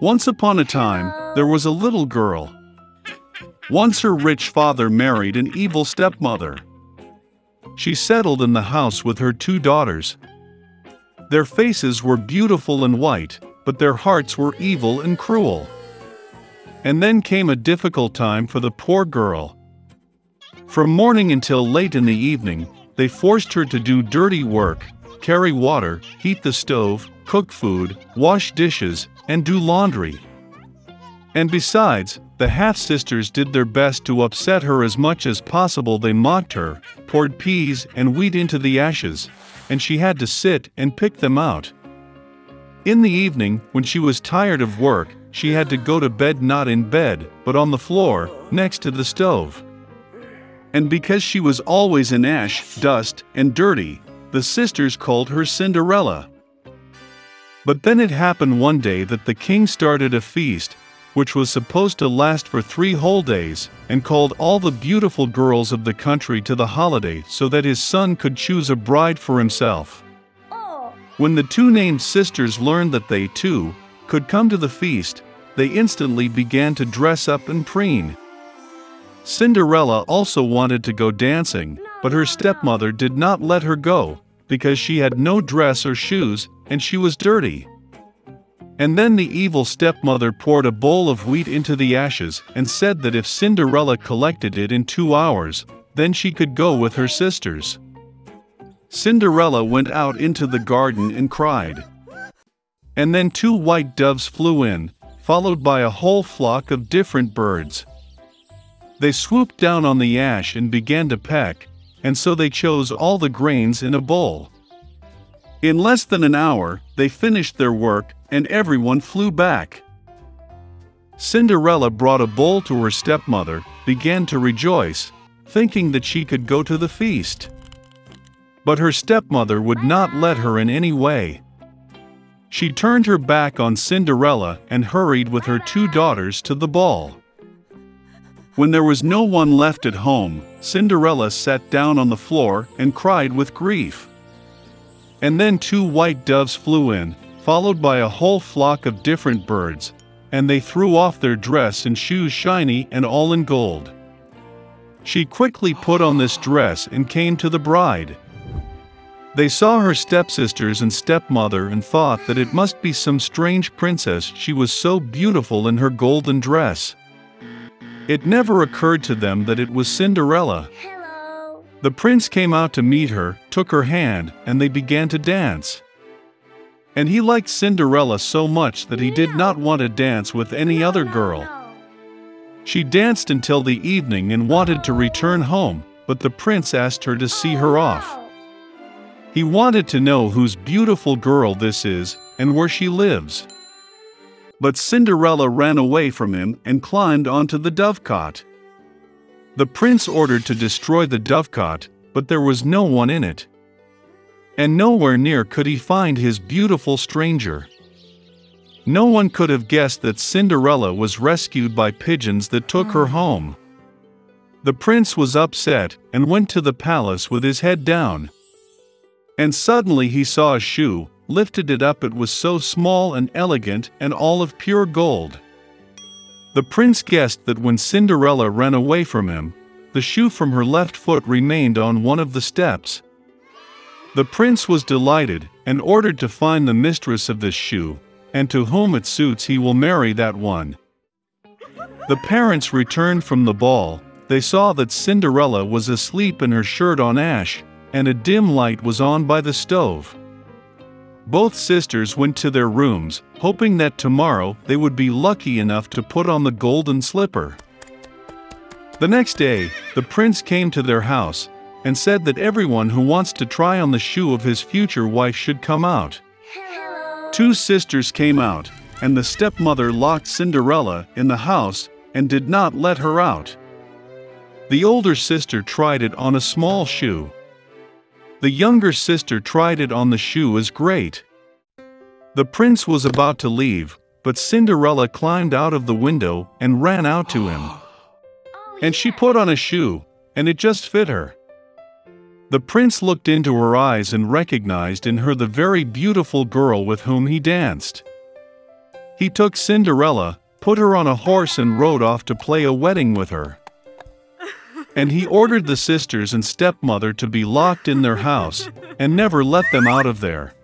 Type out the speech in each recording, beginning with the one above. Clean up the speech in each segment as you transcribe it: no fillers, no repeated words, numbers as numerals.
Once upon a time, there was a little girl. Once her rich father married an evil stepmother. She settled in the house with her two daughters. Their faces were beautiful and white, but their hearts were evil and cruel. And then came a difficult time for the poor girl. From morning until late in the evening, they forced her to do dirty work, carry water, heat the stove, cook food, wash dishes, and do laundry. And besides, the half-sisters did their best to upset her as much as possible. They mocked her, poured peas and wheat into the ashes, and she had to sit and pick them out. In the evening, when she was tired of work, she had to go to bed not in bed, but on the floor, next to the stove. And because she was always in ash, dust, and dirty, the sisters called her Cinderella. But then it happened one day that the king started a feast, which was supposed to last for 3 whole days, and called all the beautiful girls of the country to the holiday so that his son could choose a bride for himself. When the two named sisters learned that they, too, could come to the feast, they instantly began to dress up and preen. Cinderella also wanted to go dancing, but her stepmother did not let her go, because she had no dress or shoes, and she was dirty. And then the evil stepmother poured a bowl of wheat into the ashes and said that if Cinderella collected it in 2 hours, then she could go with her sisters. Cinderella went out into the garden and cried. And then 2 white doves flew in, followed by a whole flock of different birds. They swooped down on the ash and began to peck, and so they chose all the grains in a bowl. In less than an hour, they finished their work, and everyone flew back. Cinderella brought a bowl to her stepmother, began to rejoice, thinking that she could go to the feast. But her stepmother would not let her in any way. She turned her back on Cinderella and hurried with her 2 daughters to the ball. When there was no one left at home, Cinderella sat down on the floor and cried with grief. And then 2 white doves flew in, followed by a whole flock of different birds, and they threw off their dress and shoes shiny and all in gold. She quickly put on this dress and came to the bride. They saw her stepsisters and stepmother and thought that it must be some strange princess, she was so beautiful in her golden dress. It never occurred to them that it was Cinderella. The prince came out to meet her, took her hand, and they began to dance. And he liked Cinderella so much that he did not want to dance with any other girl. She danced until the evening and wanted to return home, but the prince asked her to see her off. He wanted to know whose beautiful girl this is, and where she lives. But Cinderella ran away from him and climbed onto the dovecot. The prince ordered to destroy the dovecot, but there was no one in it. And nowhere near could he find his beautiful stranger. No one could have guessed that Cinderella was rescued by pigeons that took her home. The prince was upset and went to the palace with his head down. And suddenly he saw a shoe, lifted it up. It was so small and elegant and all of pure gold. The prince guessed that when Cinderella ran away from him, the shoe from her left foot remained on one of the steps. The prince was delighted and ordered to find the mistress of this shoe, and to whom it suits he will marry that one. The parents returned from the ball. They saw that Cinderella was asleep in her shirt on ash, and a dim light was on by the stove. Both sisters went to their rooms, hoping that tomorrow they would be lucky enough to put on the golden slipper. The next day, the prince came to their house, and said that everyone who wants to try on the shoe of his future wife should come out. 2 sisters came out, and the stepmother locked Cinderella in the house and did not let her out. The older sister tried it on a small shoe. The younger sister tried it on the shoe as great. The prince was about to leave, but Cinderella climbed out of the window and ran out to him. And she put on a shoe, and it just fit her. The prince looked into her eyes and recognized in her the very beautiful girl with whom he danced. He took Cinderella, put her on a horse and rode off to play a wedding with her. And he ordered the sisters and stepmother to be locked in their house, and never let them out of there.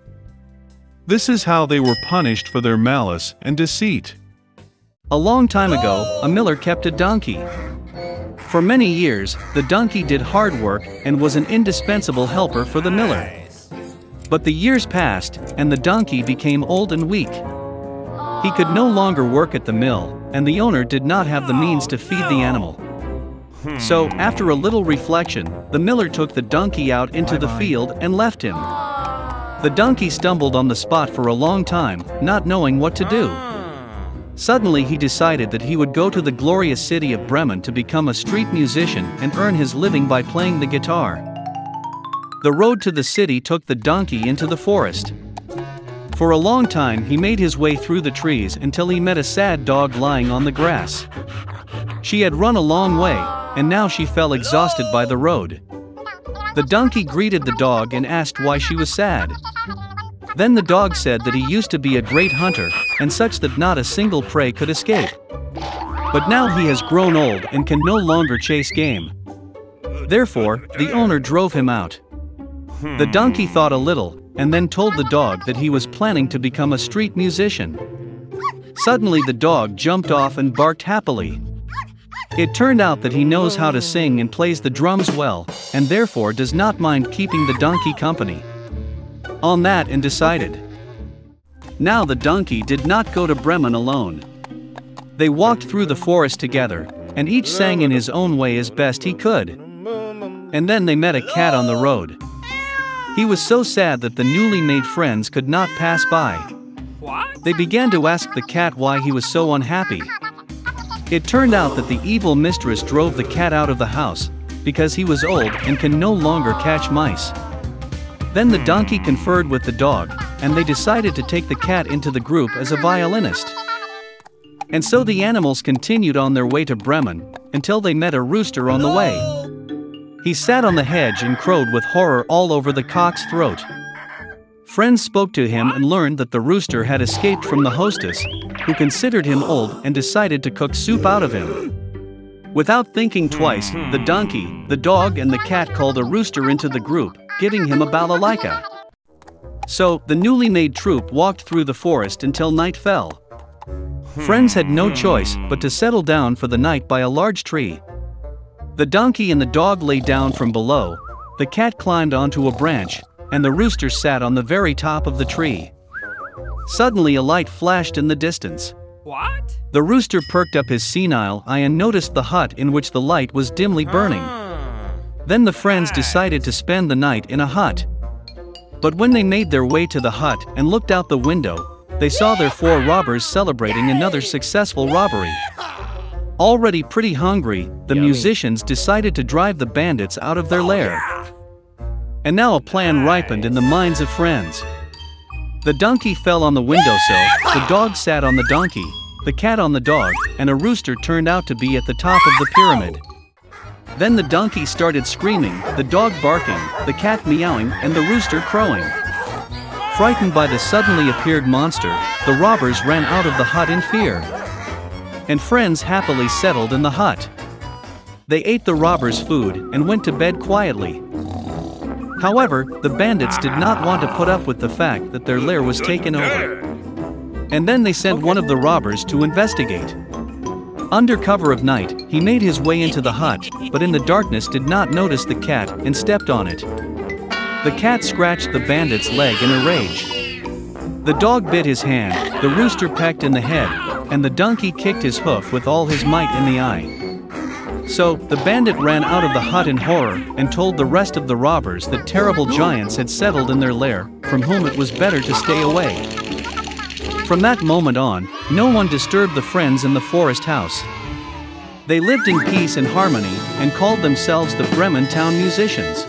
This is how they were punished for their malice and deceit. A long time ago, a miller kept a donkey. For many years, the donkey did hard work and was an indispensable helper for the miller. But the years passed, and the donkey became old and weak. He could no longer work at the mill, and the owner did not have the means to feed the animal. So, after a little reflection, the miller took the donkey out into the field and left him. The donkey stumbled on the spot for a long time, not knowing what to do. Suddenly he decided that he would go to the glorious city of Bremen to become a street musician and earn his living by playing the guitar. The road to the city took the donkey into the forest. For a long time he made his way through the trees until he met a sad dog lying on the grass. She had run a long way, and now she fell exhausted by the road. The donkey greeted the dog and asked why she was sad. Then the dog said that he used to be a great hunter, and such that not a single prey could escape. But now he has grown old and can no longer chase game. Therefore, the owner drove him out. The donkey thought a little, and then told the dog that he was planning to become a street musician. Suddenly the dog jumped off and barked happily. It turned out that he knows how to sing and plays the drums well, and therefore does not mind keeping the donkey company. On that and decided. Now the donkey did not go to Bremen alone. They walked through the forest together, and each sang in his own way as best he could. And then they met a cat on the road. He was so sad that the newly made friends could not pass by. They began to ask the cat why he was so unhappy. It turned out that the evil mistress drove the cat out of the house, because he was old and can no longer catch mice. Then the donkey conferred with the dog, and they decided to take the cat into the group as a violinist. And so the animals continued on their way to Bremen, until they met a rooster on the way. He sat on the hedge and crowed with horror all over the cock's throat. Friends spoke to him and learned that the rooster had escaped from the hostess, who considered him old and decided to cook soup out of him. Without thinking twice, the donkey, the dog and the cat called a rooster into the group, giving him a balalaika. So, the newly made troupe walked through the forest until night fell. Friends had no choice but to settle down for the night by a large tree. The donkey and the dog lay down from below, the cat climbed onto a branch, and the rooster sat on the very top of the tree. Suddenly a light flashed in the distance. What? The rooster perked up his senile eye and noticed the hut in which the light was dimly burning. Then the friends decided to spend the night in a hut. But when they made their way to the hut and looked out the window, they saw their 4 robbers celebrating another successful robbery. Already pretty hungry, the musicians decided to drive the bandits out of their lair. And now a plan ripened in the minds of friends. The donkey fell on the windowsill, the dog sat on the donkey, the cat on the dog, and a rooster turned out to be at the top of the pyramid. Then the donkey started screaming, the dog barking, the cat meowing, and the rooster crowing. Frightened by the suddenly appeared monster, the robbers ran out of the hut in fear. And friends happily settled in the hut. They ate the robbers' food and went to bed quietly. However, the bandits did not want to put up with the fact that their lair was taken over. And then they sent one of the robbers to investigate. Under cover of night, he made his way into the hut, but in the darkness did not notice the cat and stepped on it. The cat scratched the bandit's leg in a rage. The dog bit his hand, the rooster pecked in the head, and the donkey kicked his hoof with all his might in the eye. So, the bandit ran out of the hut in horror and told the rest of the robbers that terrible giants had settled in their lair, from whom it was better to stay away. From that moment on, no one disturbed the friends in the forest house. They lived in peace and harmony and called themselves the Bremen Town Musicians.